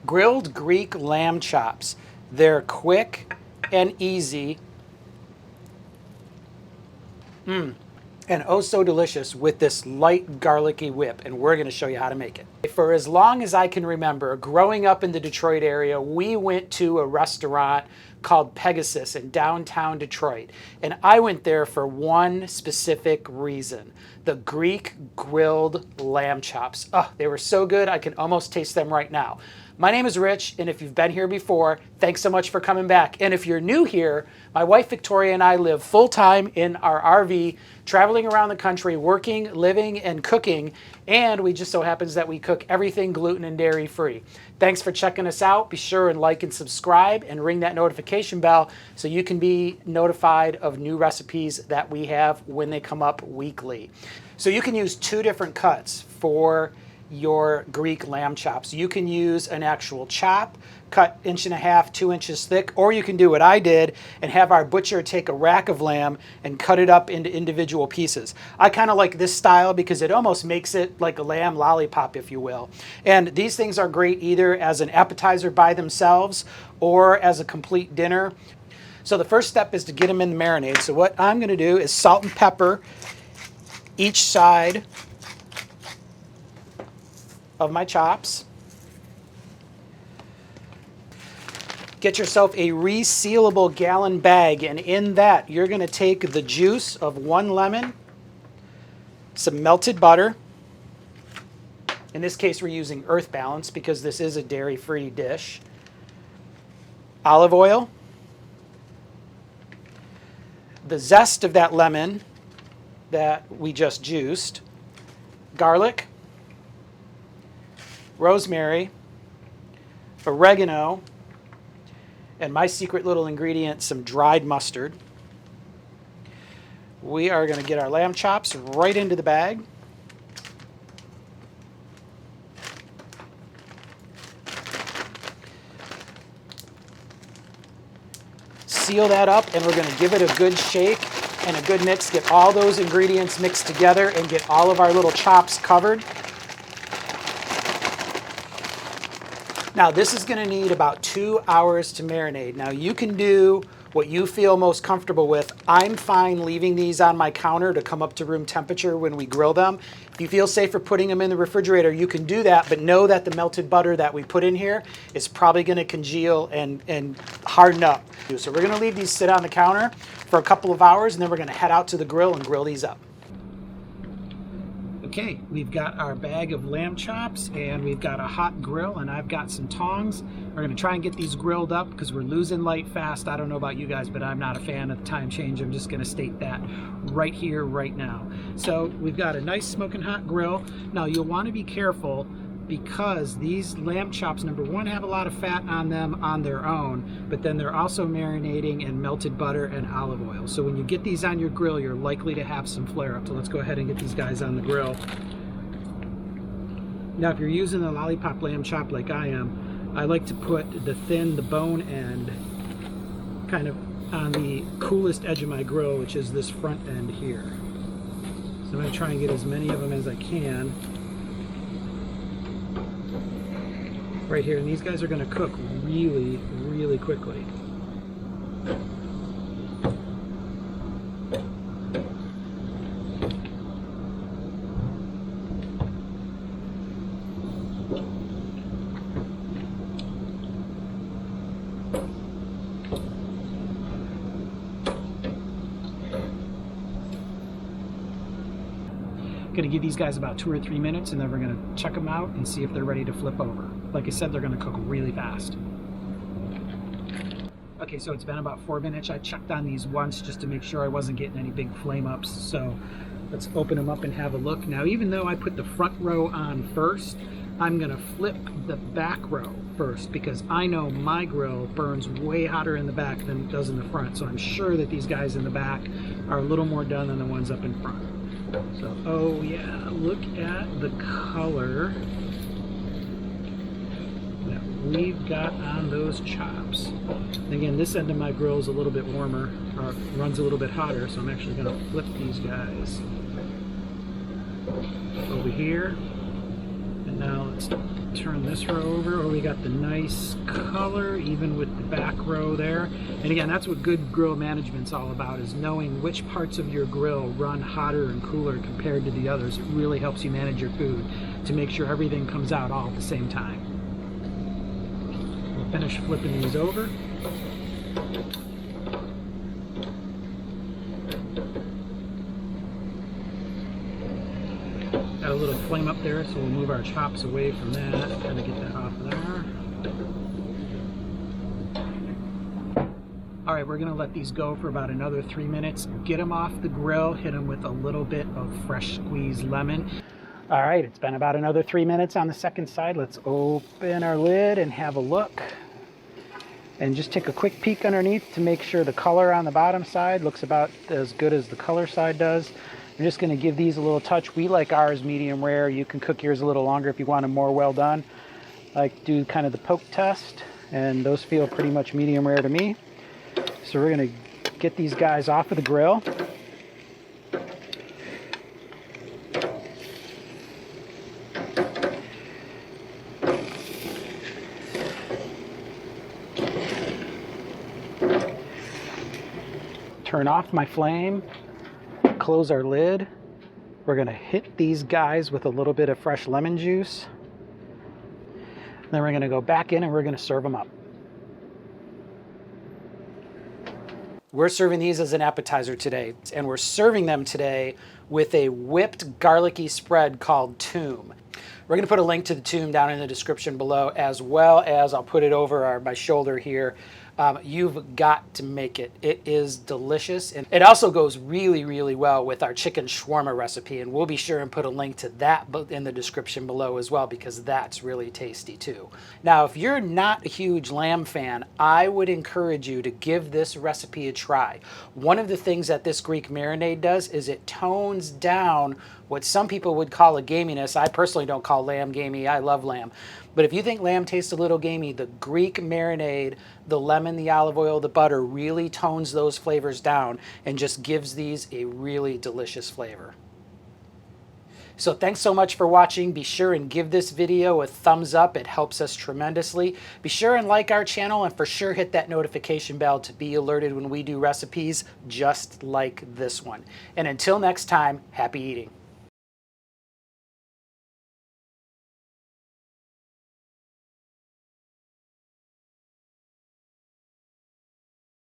Grilled Greek lamb chops. They're quick and easy. And oh so delicious with this light garlicky whip, and we're going to show you how to make it. For as long as I can remember, growing up in the Detroit area, we went to a restaurant called Pegasus in downtown Detroit, and I went there for one specific reason: the Greek grilled lamb chops. Oh, they were so good, I can almost taste them right now. My name is Rich, and if you've been here before, thanks so much for coming back. And if you're new here, my wife Victoria and I live full-time in our RV, traveling around the country, working, living, and cooking, and we just so happens that we cook everything gluten and dairy free. Thanks for checking us out. Be sure and like and subscribe and ring that notification bell so you can be notified of new recipes that we have when they come up weekly. So you can use two different cuts for your Greek lamb chops. You can use an actual chop, cut 1.5 to 2 inches thick, or you can do what I did and have our butcher take a rack of lamb and cut it up into individual pieces. I kind of like this style because it almost makes it like a lamb lollipop, if you will. And these things are great either as an appetizer by themselves or as a complete dinner. So the first step is to get them in the marinade. So what I'm going to do is salt and pepper each side of my chops. Get yourself a resealable gallon bag, and in that you're going to take the juice of 1 lemon, some melted butter. In this case we're using Earth Balance because this is a dairy-free dish. Olive oil, the zest of that lemon that we just juiced, garlic, rosemary, oregano, and my secret little ingredient, some dried mustard. We are going to get our lamb chops right into the bag. Seal that up, and we're going to give it a good shake and a good mix. Get all those ingredients mixed together and get all of our little chops covered. Now this is going to need about 2 hours to marinate. Now you can do what you feel most comfortable with. I'm fine leaving these on my counter to come up to room temperature when we grill them. If you feel safer putting them in the refrigerator, you can do that, but know that the melted butter that we put in here is probably going to congeal and harden up. So we're going to leave these sit on the counter for a couple of hours, and then we're going to head out to the grill and grill these up. Okay, we've got our bag of lamb chops and we've got a hot grill, and I've got some tongs. We're going to try and get these grilled up because we're losing light fast. I don't know about you guys, but I'm not a fan of the time change. I'm just going to state that right here, right now. So we've got a nice smoking hot grill. Now you'll want to be careful because these lamb chops, number one, have a lot of fat on them on their own, but then they're also marinating in melted butter and olive oil. So when you get these on your grill, you're likely to have some flare up. So let's go ahead and get these guys on the grill. Now if you're using a lollipop lamb chop like I am, I like to put the bone end kind of on the coolest edge of my grill, which is this front end here. So I'm going to try and get as many of them as I can right here, and these guys are going to cook really, really quickly. Going to give these guys about 2 or 3 minutes, and then we're going to check them out and see if they're ready to flip over. Like I said, they're going to cook really fast. Okay, so it's been about 4 minutes. I checked on these once just to make sure I wasn't getting any big flame ups. So let's open them up and have a look. Now, even though I put the front row on first, I'm going to flip the back row first because I know my grill burns way hotter in the back than it does in the front. So I'm sure that these guys in the back are a little more done than the ones up in front. So, oh yeah, look at the color that we've got on those chops. Again, this end of my grill is a little bit warmer, or runs a little bit hotter, so I'm actually going to flip these guys over here. And Now let's turn this row over. Oh, we got the nice color even with the back row there. And again, that's what good grill management's all about, is knowing which parts of your grill run hotter and cooler compared to the others. It really helps you manage your food to make sure everything comes out all at the same time. We'll finish flipping these over. Got a little flame up there, so we'll move our chops away from that. Kind of get that off of there. All right, we're gonna let these go for about another 3 minutes. Get them off the grill, hit them with a little bit of fresh squeezed lemon. All right, it's been about another 3 minutes on the second side. Let's open our lid and have a look. And just take a quick peek underneath to make sure the color on the bottom side looks about as good as the color side does. I'm just going to give these a little touch. We like ours medium rare. You can cook yours a little longer if you want them more well done. I like to do kind of the poke test, and those feel pretty much medium rare to me. So we're going to get these guys off of the grill. Turn off my flame. Close our lid. We're going to hit these guys with a little bit of fresh lemon juice. Then we're going to go back in and we're going to serve them up. We're serving these as an appetizer today, and we're serving them today with a whipped garlicky spread called Toum. We're going to put a link to the Toum down in the description below, as well as I'll put it over my shoulder here. You've got to make it. It is delicious, and it also goes really, really well with our chicken shawarma recipe, and we'll be sure and put a link to that in the description below as well, because that's really tasty too. Now, if you're not a huge lamb fan, I would encourage you to give this recipe a try. One of the things that this Greek marinade does is it tones down what some people would call a gaminess. I personally don't call lamb gamey. I love lamb. But if you think lamb tastes a little gamey, the Greek marinade, the lemon, the olive oil, the butter really tones those flavors down and just gives these a really delicious flavor. So thanks so much for watching. Be sure and give this video a thumbs up. It helps us tremendously. Be sure and like our channel, and for sure hit that notification bell to be alerted when we do recipes just like this one. And until next time, happy eating.